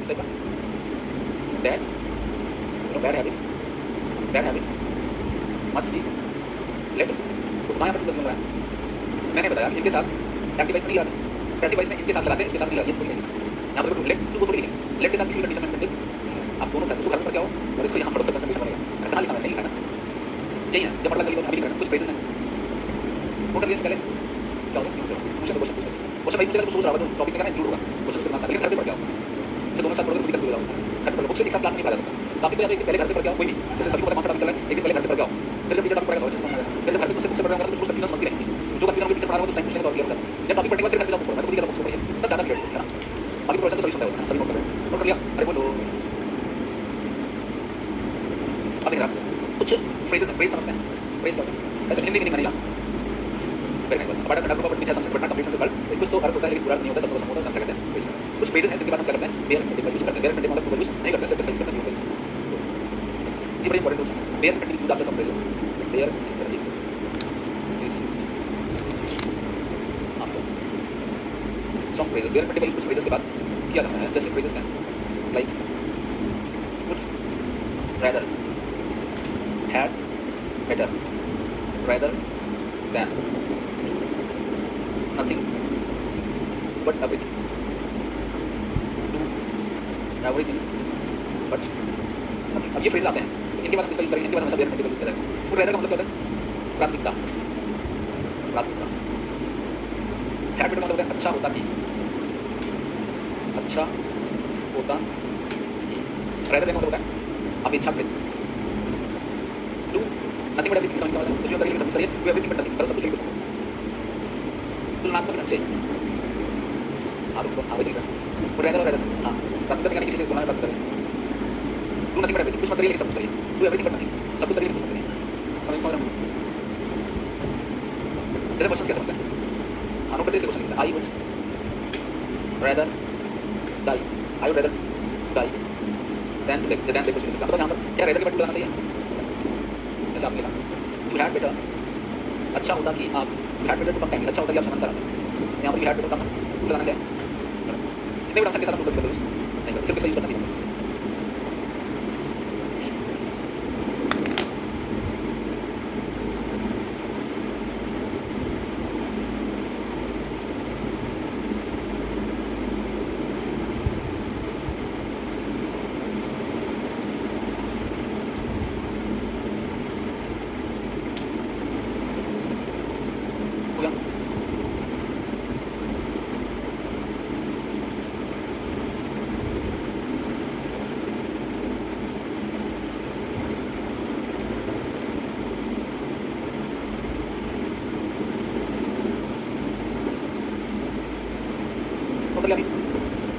Type का that bad habit must be late तो कहाँ पर लग रहा है मैंने बताया इनके साथ एक्टिव वॉइस नहीं लगाते पैसिव वॉइस में इनके साथ लगाते हैं इसके साथ नहीं लगाते ये थोड़ी यहाँ पर लेट टू को थोड़ी लिखें लेट के साथ किसी कंडीशन में कंटिन्यू आप दोनों उसको घर पर क्या हो और इसको यहाँ पर कंसंट्रेशन बनेगा कहाँ लिखा नहीं लिखा यही है जब मतलब कभी अभी करना कुछ फ्रेजेस हैं टोटल से पहले क्या होगा मुझे क्वेश्चन पूछते क्वेश्चन भाई पूछेगा तो सोच रहा होगा तो टॉपिक में इंक्लूड होगा क्वेश्चन करना लेकिन घर पे पढ़ के आओ से दोनों साथ पढ़ोगे तो दिक्कत हो जाएगा घर पर बुक से एक साथ क्लास नहीं पढ़ा जा सकता काफी तो एक पहले घर पे पढ़ के आओ कोई भी जैसे सभी को पता कौन सा टॉपिक चला है एक दिन पहले घर पे पढ़ के आओ फिर जब टीचर टॉपिक पढ़ेगा अच्छे से समझ आएगा फिर जब घर पे मुझसे पढ़ रहा होगा तो कुछ कंफ्यूजन समझती रहेंगी जो कंफ्यूजन टीचर पढ़ा रहा होगा तो टाइम पूछने का और क्लियर होता है जब टॉपिक पढ़ने के बाद फिर घर पे जाओ पढ़ना तो पूरी तरह बुक्स पढ़िए सब ज्यादा क्लियर है ना बाकी प्रोसेस सभी समझ आएगा सभी नोट कर लिया अरे बोलो अब देखा कुछ फ्रेजेस फ्रेज समझते हैं फ्रेज क्या होता है ऐसे हिंदी में नहीं बनेगा वेरी नाइस हमारा कंडक्टर को पीछे समझ पढ़ना कंप्लीट से पढ़ कुछ तो अर्थ होता है लेकिन पूरा नहीं होता सबको समझ समझ कहते हैं कुछ फ्रेजेस हैं जिनके बाद हम क्या करते हैं बेयर कंटिन्यू यूज करते हैं बेयर कंटिन्यू मतलब यूज नहीं करते सिर्फ यूज करते हैं ये बड़ी इंपॉर्टेंट है bare continue use after some phrases bare continue is used after some phrases bare continue कुछ फ्रेजेस के बाद क्या करना है जैसे फ्रेजेस हैं लाइक कुछ rather had better rather than nothing but everything do everything but nothing अब ये फ्रेज आते हैं इनके बाद हम इसका यूज करेंगे इनके बाद हमेशा बेयर कंटिन्यू यूज करेंगे तो rather का मतलब क्या होता है प्राथमिकता प्राथमिकता had better मतलब होता है अच्छा होता कि अच्छा होता कि rather than मतलब होता है अपेक्षाकृत टू नथिंग बट एवरीथिंग समझ कुछ भी करिए समझ करिए टू एवरीथिंग बट नथिंग करो सब कुछ लिखो तुलनात्मक ढंग से आप तो आगे लिखा और रहता हां प्राप्त करने किसी से तुलना प्राप्त करें टू नथिंग बट एवरीथिंग कुछ मत करिए लेकिन सब कुछ करिए टू एवरीथिंग बट नथिंग सब कुछ करिए लेकिन कुछ करिए समझ रहे हैं जैसे क्वेश्चन कैसे बनते हैं अनुप्रदेश क्वेश्चन लिखते हैं I would rather die I would rather die than to than to कुछ तो यहाँ पर क्या rather के बाद लगाना चाहिए जैसे आपने लिखा you had better अच्छा होता कि आप you had better to come time अच्छा होता कि आप समय से आते यहाँ पर you had better come लगाना क्या है कितने भी ढंग से सारा प्रूफ कर दो नहीं सिर्फ इसका यूज करना नहीं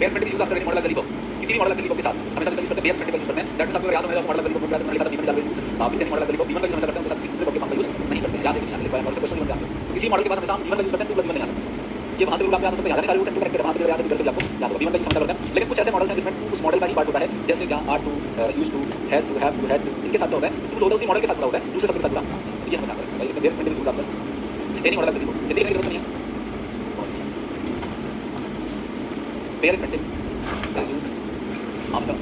bare continue use after any modal गलीबो किसी भी मॉडल गलीबो के साथ हमेशा इसका यूज करते हैं बेयर कंटिन्यू यूज करते हैं दैट मींस आपको याद होगा मॉडल गलीबो में लिखा था बीमन डाल यूज आप भी एनी मॉडल गलीबो बीमन का यूज हमेशा करते हैं उसके साथ सिंगल के यूज नहीं करते याद है नहीं लिखा है मॉडल से क्वेश्चन बनते हैं तो किसी मॉडल के बाद हमेशा हम बीमन का यूज करते हैं टू नहीं आ सकते ये वहां से रूल आप याद हो सकते हैं याद नहीं सारे रूल्स एंड करेक्ट वहां से याद है घर से आपको याद होगा बीमन का यूज हमेशा करते हैं लेकिन कुछ ऐसे मॉडल्स हैं जिसमें उस मॉडल का ही पार्ट होता है जैसे यहाँ are to use to has to have to had to इनके साथ होता है टू होता है उसी मॉडल के साथ होता है दूसरे शब्द के साथ जुड़ा ये हमें याद रखना है bare continue use after any modal गलीबो ये देखने की जरूरत नहीं है bare continue use after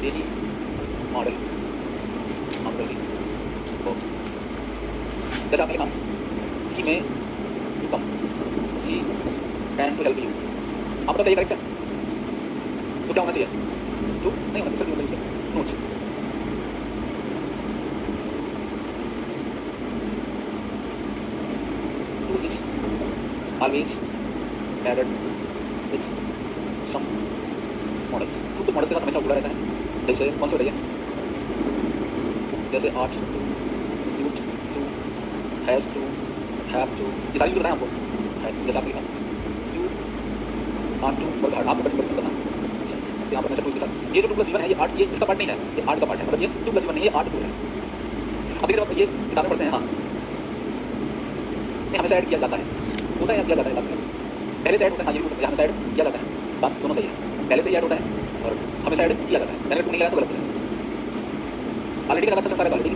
any modal after दी जैसे आपने लिखा कि मैं to come see can to help you आप बताइए करेक्ट है तो क्या होना चाहिए टू नहीं होना चाहिए सिर्फ not to is always added with some modals कुछ मॉडल्स के साथ हमेशा जुड़ा रहता है जैसे कौन से बताइए जैसे ought to used to has to have to ये सारी यूज बताएं आपको जैसे आपने लिखा you ought to work hard आपको बड़ी करना यहाँ पर मैसेज इसके साथ ये जो टू प्लस वन है ये आर्ट ये इसका पार्ट नहीं है ये आर्ट का पार्ट है मतलब ये टू प्लस वन नहीं है आर्ट टू है अभी जब ये किताबें पढ़ते हैं हाँ ये हमेशा ऐड किया जाता है होता है या किया जाता है बात पहले से ऐड होता है हाँ ये भी हो सकता है हमेशा ऐड किया जाता है बात दोनों सही है पहले से ही ऐड होता है और हमेशा ऐड किया जाता है मैंने टू नहीं लगाया तो गलत है ऑलरेडी का अच्छा सारा ऑलरेडी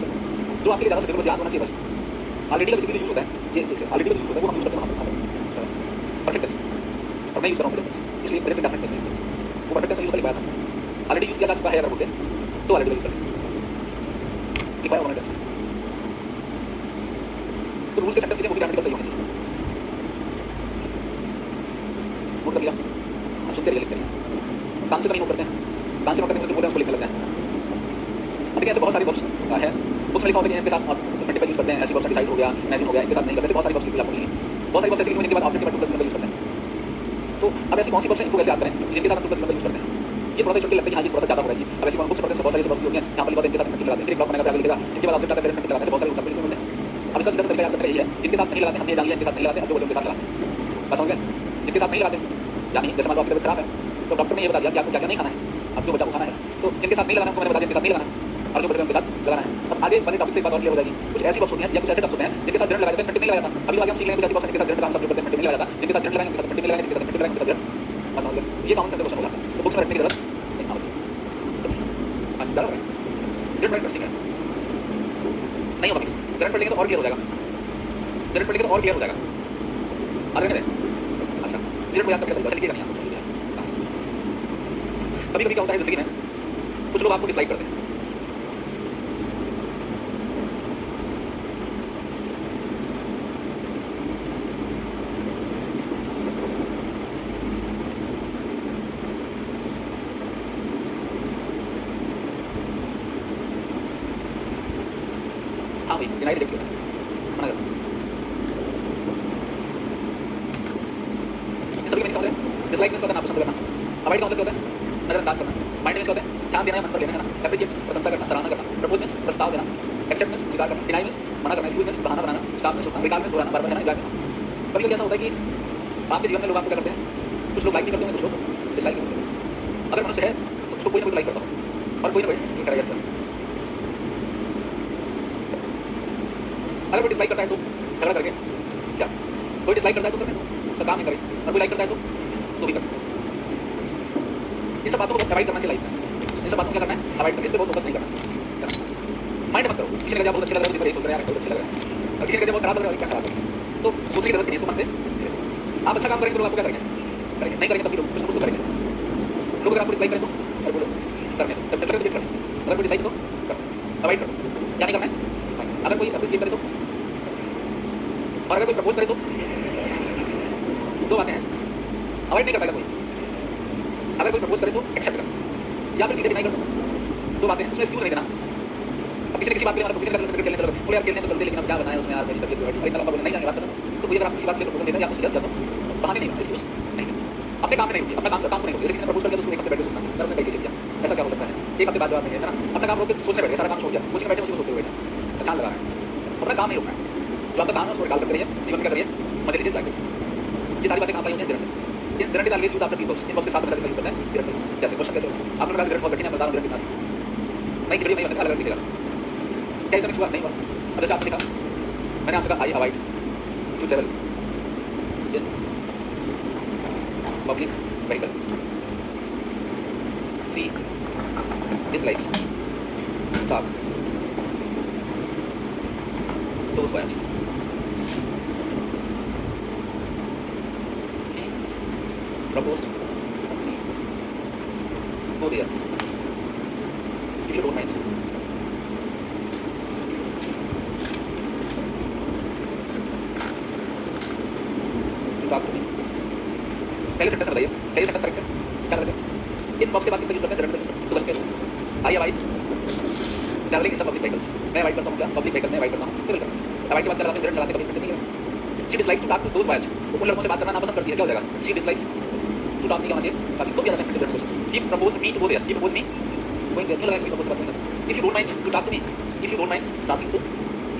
जो आपके लिए ज़्यादा से याद होना चाहिए बस ऑलरेडी का बेसिकली यूज होता है ये ऑलरेडी का यूज होता है वो हम यूज करते हैं परफेक्ट टेंस और मैं यूज कर रहा हूँ इसलिए प्रेजेंट डेफिनेट टेंस वो परफेक्ट टेंस यूज कर लिखा था, ऑलरेडी यूज किया जा चुका है अगर बोलते तो ऑलरेडी यूज कर सकते लिखा है परफेक्ट टेंस। तो रूल्स के सेंटेंस के लिए वो भी ग्रामेटिकल सही होने चाहिए। नोट कर लिया, सुनते रहिए, लिखते रहिए, कान से तो नहीं नोट करते हैं, कान से नोट करते हैं तो बोलते हैं उसको लिखने लगते हैं। देखिए ऐसे बहुत सारे वर्ब्स है, बुक्स में लिखा होता है कि इनके साथ मल्टीपल यूज करते हैं, ऐसे वर्ब्स डिसाइड हो गया, इमेजिन हो गया, इनके साथ नहीं करते, ऐसे बहुत सारे वर्ब्स लिखे आपको मिलेंगे। बहुत सारे वर्ब्स ऐसे लिखे हुए जिनके बाद ऑब्जेक्ट के बाद यूज करते हैं। तो अब ऐसी कौन सी वर्ब्स हैं, इनको कैसे याद करें जिनके साथ हम यूज करते हैं? ये थोड़ा सा छोटे लगता है कि हाँ ये थोड़ा सा ज्यादा होगा जी। अब ऐसी बुक्स पढ़ते हैं तो बहुत सारी वर्ब्स होती हैं जहाँ पर लिखा होता है इनके साथ लिखा फिर एक ब्लॉक बनाएगा, लिखेगा इनके बाद ऑब्जेक्ट आता है, फिर लगाते हैं, बहुत सारे रूल्स आपको लिखे मिलते हैं। अब इसका सीधा तरीका याद करना यही है, जिनके साथ नहीं लगाते हमने जान लिया, इनके साथ नहीं लगाते, अब जो बच्चों के साथ लगाते हैं, बस समझ गए? जिनके साथ नहीं लगाते यानी जैसे मान लो आपकी तबीयत खराब है तो डॉक्टर ने ये बता दिया कि आपको क्या क्या नहीं खाना है, अब जो बचा वो खाना है, तो जिनके साथ नहीं लगाना उनको मैंने बता दिया जिनके साथ नहीं लगाना और जो बचे उनके साथ लगाना है। अब आगे वाले टॉपिक से एक बात और क्लियर हो जाएगी, कुछ ऐसी वर्ब्स होती हैं या कुछ ऐसे टॉपिक होते हैं जिनके साथ जड़ लगाते हैं, कंटिन्यू नहीं लगाता। अभी आगे हम सीख लेंगे कुछ ऐसी वर्ब्स जिनके साथ जड़ लगाना, सब जो करते हैं कंटिन्यू नहीं लगाता, जिनके साथ जड़ लगाएंगे उनके साथ कंटिन्यू लगाएंगे, जिनके साथ कंटिन्यू लगाएंगे उनके साथ जड़, बस समझ गए? ये कॉमन सेंस क्वेश्चन होगा, तो बुक्स में रखने की जरूरत नहीं होती। जड़ है, जड़ बड़ा इंटरेस्टिंग है, नहीं होगा मिक्स, जड़ पढ़ लेंगे तो और क्लियर हो जाएगा, जड़ पढ़ लेंगे तो और क्लियर हो जाएगा। आ रहे हैं? अच्छा, जड़ को याद करके बताइए, लिखिएगा नहीं आप, कभी-कभी क्या होता है जिंदगी में कुछ लोग आपको डिसलाइक करते हैं। हाँ भाई, डिनाई रिजेक्ट किया, मना कर। इन सभी में क्या होता है? डिसलाइक में होता है नापसंद करना, अवॉइड का मतलब क्या होता है? नजरअंदाज करना, माइंड में क्या होता है? ध्यान देना है, मन पर लेना है ना, एप्रिशिएट प्रशंसा करना, सराहना करना, प्रपोज में प्रस्ताव देना, एक्सेप्ट में स्वीकार करना, डिनाई में मना करना, एक्सक्यूज में बहाना बनाना, स्टॉप में सुनना, रिगार्ड में सुराना, बार-बार कहना, इग्नोर करना। कभी-कभी ऐसा होता है कि आपके जीवन में लोग आपको क्या करते हैं? कुछ लोग लाइक नहीं करते हैं, कुछ लोग डिसलाइक करते हैं। अगर मनुष्य है तो उसको कोई ना कोई लाइक करता हो और कोई ना कोई ये करेगा सर। अगर कोई डिसलाइक करता है तो झगड़ा करके क्या? कोई डिसलाइक करता है तो करने दो, उसका काम नहीं करे, और कोई लाइक करता है तो भी कर। इन सब बातों को अवॉइड करना चाहिए लाइफ से। इन सब बातों को क्या करना है? अवॉइड करना, इस पे बहुत फोकस नहीं करना चाहिए। माइंड मत करो, किसी ने कहा बहुत अच्छा लग रहा है, मुझे सोच रहा है यार बहुत अच्छा लग रहा है, और किसी ने कहा बहुत खराब लग रहा है, क्या खराब है? तो सोचने की जरूरत नहीं है, इसको मत दे। आप अच्छा काम करेंगे तो लोग आपको क्या करेंगे? करेंगे, नहीं करेंगे तब भी लोग कुछ ना कुछ तो करेंगे। लोग अगर आपको डिसलाइक करें तो और बोलो करने दो, जब तक रिजेक्ट करें, अगर कोई डिसलाइक तो करो, अवॉइड करो, क्या नहीं करना है? अगर कोई अप्रिशिएट करे तो, और अगर कोई प्रपोज करे तो, दो बातें हैं, अवॉइड नहीं कर पाएगा कोई। अगर कोई प्रपोज करे तो एक्सेप्ट कर, या फिर सीधे डिनाई कर दो, दो बातें हैं, उसमें एक्सक्यूज नहीं देना। अब किसी ने किसी बात के लिए मतलब किसी ने क्रिकेट खेलने चलो, बोले यार खेलने तो चलते, लेकिन अब क्या बताएं उसमें यार मेरी तबीयत बिगड़ गई, भाई बोले नहीं जाएंगे बात करना। तो कोई अगर आप किसी बात के लिए प्रपोजल देता है या आप सीरियस कर दो, बहाने नहीं, एक्सक्यूज नहीं, अपने काम में नहीं रुकिए, अपना काम को नहीं रुकिए। जैसे किसी ने प्रपोज कर दिया तो उसको एक हफ्ते बैठ के सोचना, मैं उसने कहीं किया, ऐसा क्या हो सकता है? एक हफ्ते बाद जवाब नहीं देना, अपना काम रोक के सोचने बैठ गए, सारा काम छोड़ दिया, कुछ नहीं बैठे उसी को सोचते हुए बैठे, ध्यान लगा रहे हैं, अपना काम नहीं रोकना है। जो आपका काम है उसको निकाल करते रहिए, जीवन में क्या करिए, मजे लीजिए, जाके ये सारी बातें कहाँ पाई होती हैं? जीवन में। इन जीवन के डालिए यूज आफ्टर इन बॉक्स के साथ में यूज करना है जीवन में। जैसे क्वेश्चन कैसे होता है? आपने कहा जीवन बहुत कठिन है, बता जीवन कितना नहीं, खिचड़ी नहीं होता, अलग दिखेगा, कैसे में शुरुआत नहीं हुआ। अब जैसे आपने लिखा, मैंने आपसे कहा I avoid to travel in public vehicle, she dislikes talk those words. He proposed me. Go there if you don't mind. To talk to me. पहले सेंटेंस बताइए, सही सेंटेंस करेक्ट है, क्या लगे? इन बॉक्स के बाद किसका यूज करते हैं? जनरल तो गलत कैसे? I avoid travelling in the public vehicles, मैं अवॉइड करता हूं क्या? पब्लिक व्हीकल में अवॉइड करता हूं, बिल्कुल करना चाहिए। अवॉइड के बाद क्या लगाते हैं? जनरल लगाते हैं, कभी नहीं है। She dislikes to talk to those boys, उन लड़कों से बात करना नापसंद करती है, क्या हो जाएगा? शी डिसलाइक्स टू टॉक नहीं कहना चाहिए, ताकि तो भी ज्यादा sentence question. He propose me to go there, he propose me going there, क्यों लगाएंगे? प्रपोज बात करना। If you don't mind to talk to me, if you don't mind talking to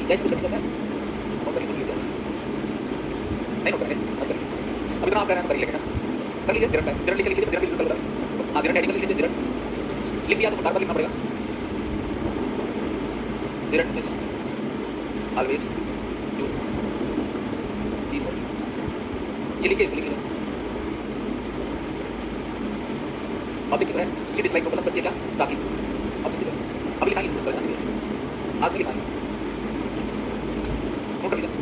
guys, कुछ करने का है और करेंगे तो नहीं हो करेंगे, मत करिए। अभी तो आप कह रहे हैं कर लीजिए, कर लीजिए, जनरल लिख लीजिए, जनरल यूज कर लो। हां, जनरल हेडिंग लिख लीजिए, जनरल लिख दिया तो बार बार लिखना पड़ेगा। General is always use the word, ये लिखिए, इसको लिखिए। ऑब्जेक्ट है, शी डिसलाइक्स को पसंद करती है क्या? ताकि ऑब्जेक्ट है, अभी लिखाएंगे, कुछ परेशानी नहीं है, आज भी लिखाएंगे, नोट कर लीजिए।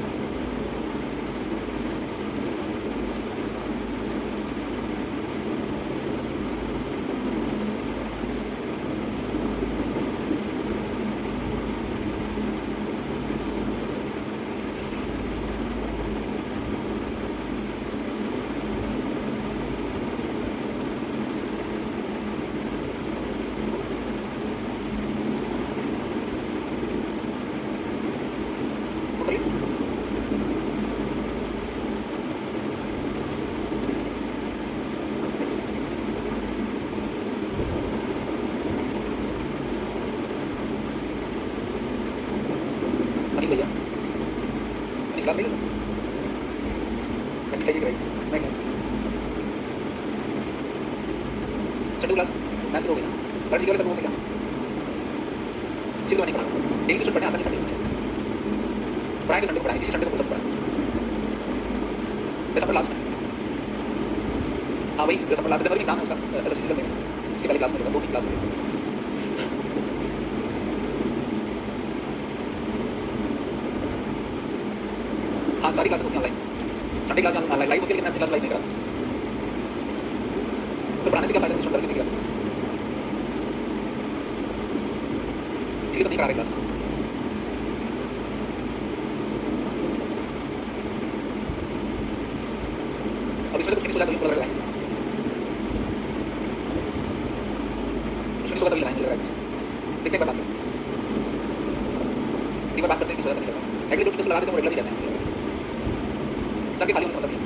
क्लास नहीं चाहिए करेगी मैं क्लास संडे क्लास मैथ्स की हो गई ना लड़की वाले सब हो गया चिल नहीं पढ़ा डेली ट्यूशन पढ़ने आता नहीं संडे पढ़ाएंगे संडे को पढ़ाएंगे इसी संडे को सब पढ़ाएंगे दिसंबर लास्ट में हाँ वही दिसंबर लास्ट जनवरी में काम है उसका एसएससी सीजन में उसकी पहली क्लास में होगा 2-3 क्लास में हाँ सारी क्लासेस होती हैं online Sunday class online live होती है लेकिन मैं अपनी क्लास लाइव नहीं करा तो पढ़ाने से क्या फायदा ट्यूशन करके नहीं करा ठीक है तो नहीं करा रहे क्लास अब इसमें तो कुछ नहीं सोचा तभी पूरा लगाएंगे कुछ नहीं सोचा तभी लगाएंगे देखते हैं बात करते एक बार बात करते हैं कि सोचा नहीं लगा एग्री जो टीचर्स लगाते थे वो रेगुलर ही जाते हैं सर के खाली होने से मतलब नहीं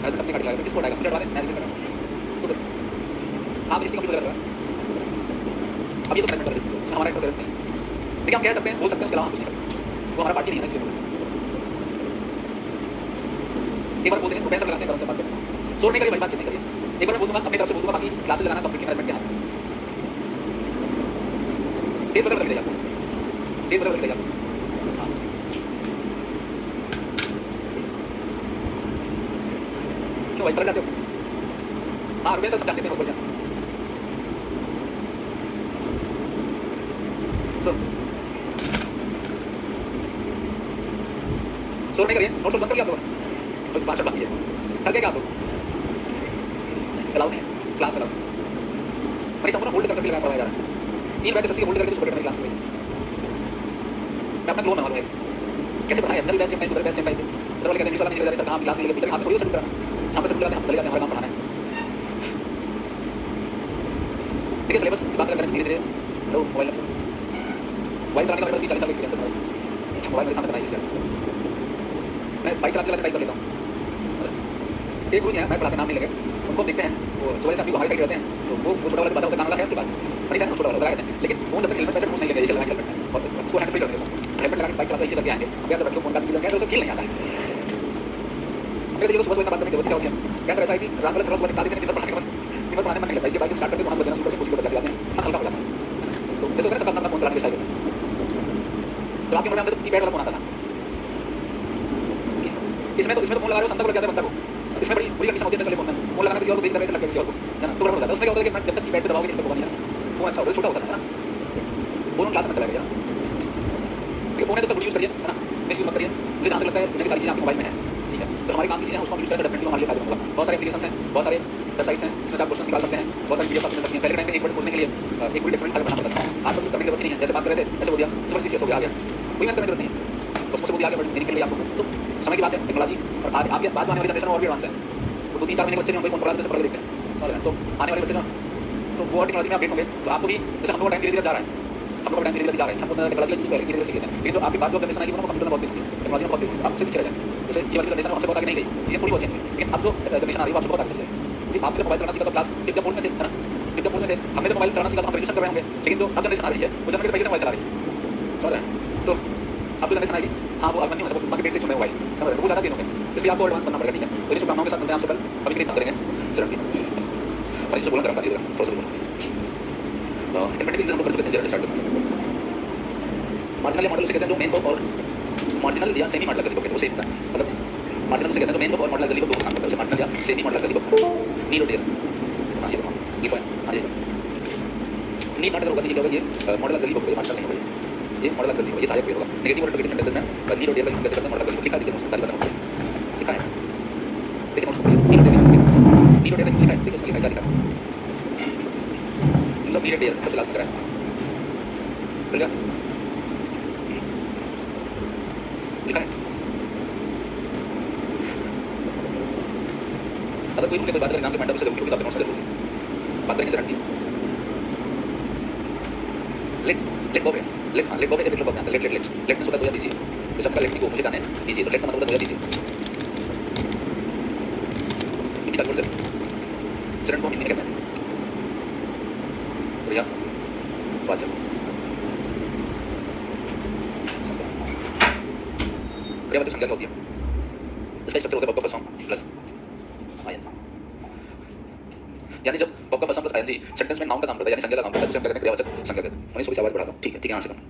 एज अपनी गाड़ी लगाएगा किसको उठाएगा मुझे उठा दे मैं एग्री करूंगा तो आप इसकी कंप्लीट कर रहा है अब ये तो मैनेजमेंट कर रहे हैं हमारा इंटरेस्ट नहीं देखिए हम कह सकते हैं बोल सकते हैं उसके अलावा कुछ नहीं करते वो हमारा पार्टी नहीं है इसलिए एक बार बोलते हैं प्रोफेसर लगाते हैं से बात करते हैं जोर नहीं करिए भाई बात नहीं करिए एक बार मैं बोलूंगा अपनी तरफ से बोलूंगा बाकी क्लासेस लगाना कंप्लीट मैनेजमेंट के हाथ तेज बदल लग जाएगा तेज बदल लग जाएगा हां क्यों भाई कर जाते हो हां रुपए सब जानते हैं बोल जाते सो जोर नहीं करिए नोट्स बंद कर लिया आप लोगों ने तो 5 बाकी है करके क्या आप लोग अलाउ नहीं है क्लास अलाउ भाई सब ना होल्ड करके लगा पड़ा जा रहा है 3 बैच एसएससी होल्ड करके उसको बैठने क्लास में मैं अपना ग्लो में मालूम है कैसे बनाया अंदर बैच टाइम उधर बैच टाइम उधर वाले कहते हैं इंशाल्लाह नहीं लगा सर काम क्लास लेके टीचर हाथ में थोड़ी शुरू करना शाम से शुरू करते हैं हम चले जाते हैं हमारा काम पढ़ाना है देखिए सिलेबस की बात करें धीरे-धीरे लो मोबाइल चलाने का मेरे 30-40 साल एक्सपीरियंस है मोबाइल मेरे सामने बनाई है मैं बाइक चलाते चलाते टाइप कर लेता हूँ एक रूल है मैं पढ़ाते नाम नहीं लगे उनको देखते हैं वो सुबह से आप हमारे साइड रहते हैं तो वो छोटा वाला बताता होता कान वाला है आपके पास बड़ी साइड छोटा वाला लगाते हैं लेकिन वो जब तक हेलमेट पैसे पूछ नहीं लेंगे जैसे लगा हेलमेट और उसको हैंड फ्री कर देते हैं हेलमेट लगा के बाइक चलाते इसी करके आएंगे अब यार बच्चों फोन का दिया गया तो फील नहीं आता है मेरे सुबह सुबह बात करने की जरूरत क्या होती है कैसे ऐसा है कि रात वाले थोड़ा सुबह निकाल देते हैं दिन पढ़ाने के बाद दिन पढ़ाने मन नहीं लगता इसके बाद स्टार्ट करके वहां से बजना शुरू करके कुछ बदल जाते हैं हल्का हो जाता है तो जैसे मैंने सब अपना फोन चलाने की स्टाइल तो आपके मोबाइल में तो कीपैड वाला फोन आता था इसमें तो फोन लगा रहे हो संता को लग जाता है बंदा को इसमें बड़ी बुरी कंडीशन होती है टेलीफोन में फोन लगाना किसी और को देख तरह से लग गया किसी और को है ना तो गड़बड़ हो जाता है उसमें क्या होता है कि मैं जब तक कीपैड पे दबाओगे नहीं होगा नहीं वो अच्छा होता है छोटा होता है ना फोन क्लास में चला गया ये फोन है तो उसका यूज करिए है ना मिस यूज मत करिए मुझे जहां तक लगता है दुनिया की सारी चीजें आपके मोबाइल में है ठीक है तो हमारे काम की चीजें उसको यूज करें डेफिनेटली हमारे लिए फायदा होगा बहुत सारे एप्लीकेशंस हैं बहुत सारे वेबसाइट्स हैं जिसमें आप क्वेश्चन निकाल सकते हैं बहुत सारी वीडियो आप देख सकते हैं पहले टाइम में एक वर्ड पूछने के लिए एक पूरी टेक्स्ट फाइल बनाना पड़ता था आज तो करने की जरूरत नहीं है जैसे बात कर रहे थे ऐसे बोल दिया सुपर सीरियस हो गया आ गया कोई मेहनत करने की जरूरत नहीं है बस मुझसे बोल दिया आगे बढ़ने के लिए आपको तो समय की बात है टेक्नोलॉजी और आज आपके बाद आने वाली जनरेशन और भी एडवांस है तो 2-3-4 महीने के बच्चे ने कोई फोन पढ़ा तो पढ़ देखते हैं तो आने वाले बच्चे ना तो वो टेक्नोलॉजी में अपडेट होंगे तो आपको भी जैसे हम लोग टाइम धीरे-धीरे जा रहा है हम लोग टाइम धीरे-धीरे जा रहे हैं हम टेक्नोलॉजी यूज करेंगे धीरे-धीरे सीख लेते हैं लेकिन जो आपकी बात जो जनरेशन आएगी वो कंप्यूटर में बहुत देखेंगे टेक्नोलॉजी में बहुत देखेंगे आपसे पीछे रह जाएंगे जैसे ये वाली जनरेशन हमसे बहुत आगे नहीं गई चीजें थोड़ी बहुत चेंज लेकिन अब जो जनरेशन आ रही है वो आपसे बहुत आगे चल जाएगी क्योंकि आपने मोबाइल चलाना सीखा तो क्लास टिप बोर्ड में थे ना टिप बोर्ड में थे हमने जो मोबाइल चलाना सीखा तो हम ग्रेजुएशन कर रहे होंगे लेकिन जो अब जनरेशन आ रही है वो जनरेशन पहले से मोबाइल चला रही है समझ रहे हैं तो अब जो जनरेशन आएगी हाँ वो अर्बन नहीं हो सकता बाकी बेसिक मोबाइल समझ रहे हैं वो ज़्यादा दिन होंगे इसलिए आपको एडवांस करना पड़ेगा ठीक है तो इन शुभकामनाओं के साथ मिलते हैं आपसे कल अभी के लिए बात करेंगे चरण की भाई जो बोलना करा दीजिएगा थोड़ा सा बोलना तो इंटरमीडिएट हम लोग कर चुके हैं जनरल स्टार्ट करते हैं मार्जिनल मॉडल से कहते हैं जो मेन और मार्जिनल या सेमी मॉडल का वो सेम था मतलब मार्जिनल से कहते हैं जो मेन और मॉडल जल्दी को दो काम करता है मार्जिनल या सेमी मॉडल जल्दी को नी रोटेशन हां ये पॉइंट हां जी नी मॉडल होगा ये ये मॉडल जल्दी को मार्जिनल नहीं होगा ये मॉडल जल्दी होगा ये सहायक होगा नेगेटिव और नेगेटिव कंडीशन में नी रोटेशन कैसे करते हैं मॉडल जल्दी लिखा दीजिए सारी बातें लिखा है देखिए नी रोटेशन लिखा है देखिए उसमें लिखा है क्या मतलब नी रोटेशन सबसे लास्ट में है ठीक है लिखा है अगर कोई मुझे बात करें नाम के मैडम से जरूर किताब नोट्स जरूर बात करेंगे गारंटी लेट बोबे लेट बोबे लेट में सुधा दोया दीजिए तो सबका लेट को मुझे गाने दीजिए तो लेट का मतलब दोया दीजिए हिंदी का बोल दे चरण को हिंदी में कहते हैं तो या वाचन पर्यायवाची संज्ञा क्या होती है? इसका स्ट्रक्चर होता है वर्ब का फर्स्ट फॉर्म प्लस आईएन। यानी जब वर्ब का first form plus ING sentence में नाउन का काम करता है यानी संज्ञा का काम करता है तो उसे हम क्या कहते हैं? क्रियावाचक संज्ञा कहते हैं। मैं इसको आवाज बढ़ाता हूं, ठीक है यहां से करना।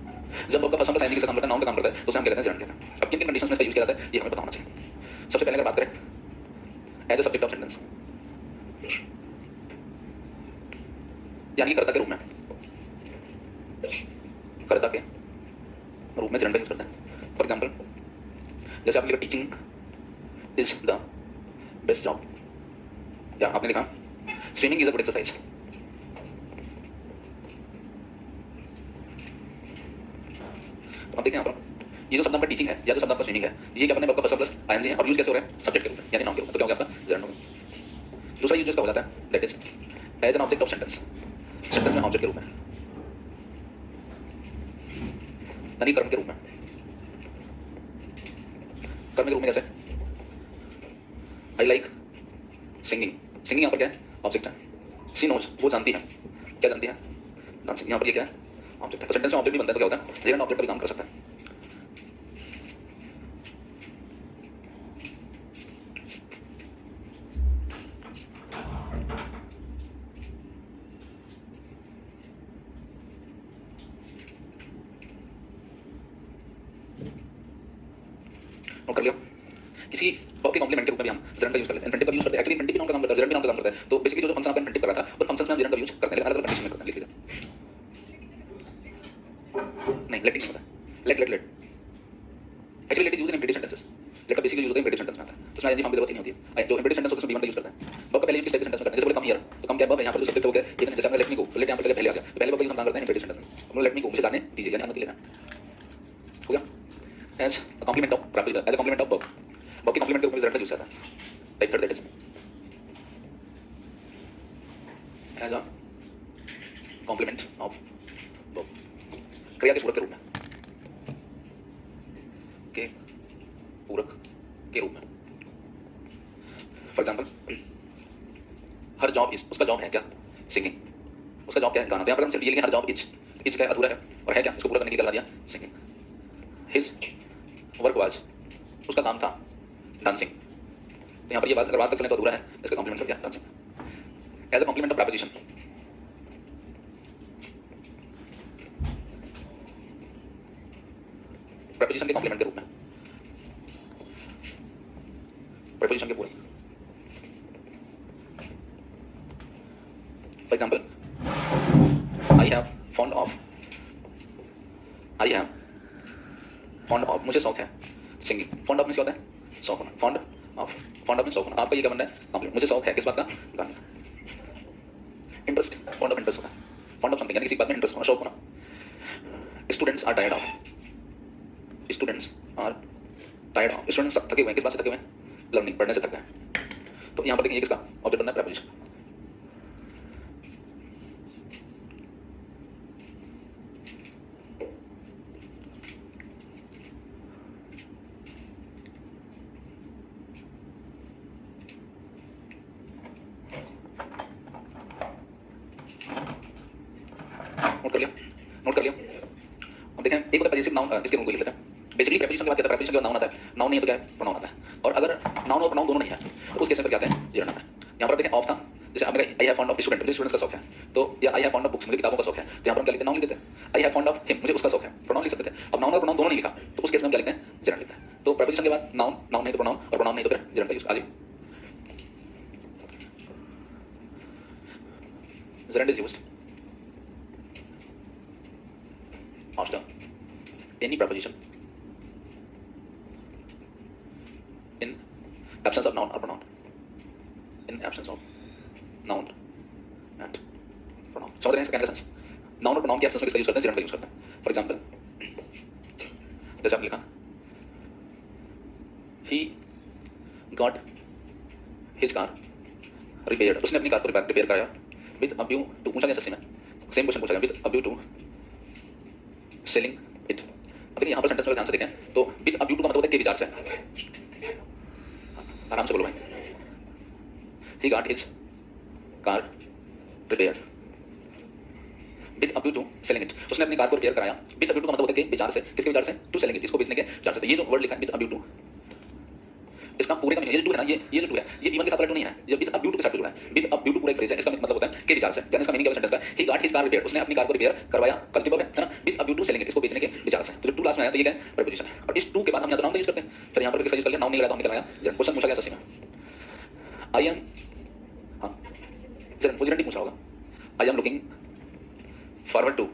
जब वर्ब का फर्स्ट फॉर्म प्लस आईएनजी के साथ काम करता है, नाउन का काम करता है तो उसे हम क्या कहते हैं? जेरंड कहते हैं। अब किन किन कंडीशंस में इसका यूज किया जाता है ये हमें पता होना चाहिए। सबसे पहले अगर बात करें as a subject of sentence, यानी कर्ता के रूप में, कर्ता के रूप में जेरंड का यूज करते हैं। फॉर एग्जांपल जैसे आपने लिखा teaching is the best job, या आपने लिखा swimming is a good exercise. अब देखिए यहाँ पर ये जो शब्द आपका टीचिंग है या जो शब्द आपका स्विमिंग है, ये क्या करने वर्ब का फर्स्ट प्लस आईएनजी है और यूज कैसे हो रहा है? सब्जेक्ट के रूप में यानी नाउन के रूप में। तो क्या हो गया आपका? जेरंड हो गया। दूसरा यूज इसका हो जाता है that is as an object of sentence, sentence में ऑब्जेक्ट के रूप में यानी कर्म के रूप में। कर्म के रूप में कैसे? आई लाइक सिंगिंग, सिंगिंग यहाँ पर क्या है? ऑब्जेक्ट है। शी नोज, वो जानती है, क्या जानती है? डांसिंग। यहाँ पर ये क्या है? ऑब्जेक्ट है। तो सेंटेंस में ऑब्जेक्ट भी बनता है तो क्या होता है? जेरंड ऑब्जेक्ट का भी काम कर सकता है। नोट कर लिया? किसी वर्ब के कॉम्प्लीमेंट के रूप में भी हम जेरंड का यूज कर लेते हैं। इन्फिनिटिव का यूज करते हैं। एक्चुअली इन्फिनिटिव भी नाउन का काम करता है, जेरंड भी नाउन का काम करता है। तो बेसिकली जो फंक्शन आपका इन्फिनिटिव कर रहा था उस फंक्शंस में हम जेरंड का यूज करते हैं, लेकिन अलग अलग कंडीशन में करते हैं। लिख लीजिए। नहीं लेट नहीं होता, let let let actually let is used in imperative sentences. Let का बेसिकली यूज होता है इम्पेरेटिव सेंटेंस में आता है, तो उसमें आईएनजी फॉर्म की जरूरत ही नहीं होती है। जो इम्पेरेटिव सेंटेंस होता है उसमें भी वन का यूज करता है। वर्ब का पहले यूज किस टाइप के सेंटेंस में करते हैं? जैसे बोले कम हियर, तो कम क्या वर्ब है? यहाँ पर जो सब्जेक्ट हो गया ये जैसे हमने लेट मी गो, तो लेट यहाँ पर पहले आ गया, तो पहले वर्ब का यूज हम करते हैं इम्पेरेटिव सेंटेंस में। हम लोग लेट मी गो, मुझे जाने दीजिए यानी अनुमति लेना, हो गया? As a complement of preposition, as a complement of verb, verb के कॉम्प्लीमेंट के रूप में जेरंड का यूज करता है। टाइप कर देते हैं as a complement of verb, क्रिया के पूरक के रूप में, के पूरक के रूप में। For example her job is, उसका जॉब है क्या? सिंगिंग। उसका जॉब क्या है? गाना। तो यहाँ पर हम सिर्फ ये लिखें हर जॉब इज क्या है? अधूरा है, और है क्या? उसको पूरा करने के लिए क्या दिया? सिंगिंग। हिज वर्क वाज, उसका काम था डांसिंग। तो यहाँ पर ये वाज, अगर वाज तक चले तो अधूरा है, इसका कॉम्प्लीमेंट कर दिया dancing. As a complement of preposition, preposition के कॉम्प्लीमेंट के रूप में, प्रेपोजिशन के पूरे। For example I have fond of, I have fond of, मुझे शौक है सिंगिंग। फॉन्ड ऑफ मींस क्या होता है? शौक होना। Fond of, fond of means शौक होना। आपका ये क्या बनना है? कॉम्प्लीमेंट। मुझे शौक है किस बात का? गाने का। इंटरेस्ट, फॉन्ड ऑफ इंटरेस्ट होता है, फॉन्ड ऑफ समथिंग यानी किसी बात में इंटरेस्ट होना, शौक होना। Students are tired of, students are tired of, students थके हुए हैं, किस बात से थके हुए हैं? लर्निंग, पढ़ने से थके हैं। तो यहाँ पर देखिए ये किसका ऑब्जेक्ट बनना है? प्रेपोजिशन। नोट कर लिया? नोट कर लिया? अब देखें एक होता है पजेसिव नाउन, इसके रूल को लिख लेते हैं। बेसिकली प्रेपोजिशन की बात करते हैं, प्रेपोजिशन के बाद नाउन आता है, नाउन नहीं है तो क्या है? प्रोनाउन आता है। और अगर नाउन और प्रोनाउन दोनों नहीं है तो उस केस में फिर क्या आता है? जेरंड आता है। यहाँ पर देखें ऑफ था, जैसे आपने कहा आई हैव फॉन्ड ऑफ स्टूडेंट, मुझे स्टूडेंट्स का शौक है, तो या आई हैव फॉन्ड ऑफ बुक्स, मुझे किताबों का शौक है, तो यहाँ पर हम क्या लिखते हैं? नाउन लिख देते हैं। आई हैव फॉन्ड ऑफ हिम, मुझे उसका शौक है, प्रोनाउन लिख सकते थे। अब नाउन और प्रोनाउन दोनों नहीं लिखा तो उस केस में हम क्या लिखते हैं? जेरंड लिखते हैं। तो प्रेपोजिशन के बाद नाउन, नाउन नहीं तो प्रोनाउन, और प्रोनाउन नहीं तो फिर जेरंड का यूज। आ जाइए, gerund is used after any preposition in absence of noun or pronoun, in absence of noun and pronoun। समझ रहे हैं इसका कहने का सेंस? नाउन और प्रोनाउन के एब्सेंस में किसका यूज करते हैं? जेरंड का यूज करते हैं। फॉर एग्जांपल जैसे आपने लिखा he got his car repaired, उसने अपनी कार को रिपेयर कराया with a view to, पूछा गया सस्सी में, सेम क्वेश्चन पूछा गया with a view to selling it। अब देखिए यहाँ पर सेंटेंस में ध्यान से देखें तो with a view to का मतलब होता है के विचार से। आराम से बोलो भाई। he got his car repaired with a view to selling it, उसने अपनी कार को रिपेयर कराया। with a view to का मतलब होता है कि विचार से, किसके विचार से? to selling it, इसको बेचने के विचार से। तो ये जो वर्ड लिखा है with a view to, इसका पूरे का मीनिंग ये जो टू है ना, ये जो टू है, ये B1 के साथ वाला टू नहीं है, ये विद अप ड्यू टू के साथ जुड़ा है। विद अप ड्यू टू पूरा एक फ्रेज है, इसका मतलब होता है के विचार से। यानी इसका मीनिंग क्या है सेंटेंस का, he got his car repair, उसने अपनी कार को रिपेयर करवाया, कल्टिबल है ना, with up due to selling it, इसको बेचने के विचार से। तो जो टू लास्ट में आया तो ये क्या है, प्रीपोजिशन है। और इस टू के बाद हम या तो नाउन का यूज करते हैं, फिर यहां पर किसका यूज कर लिया, नाउन नहीं लगा तो हम निकल आया जनरल। क्वेश्चन पूछा गया ससी में, आई एम, हां जनरल पोजीशन नहीं पूछा होगा, I am looking forward to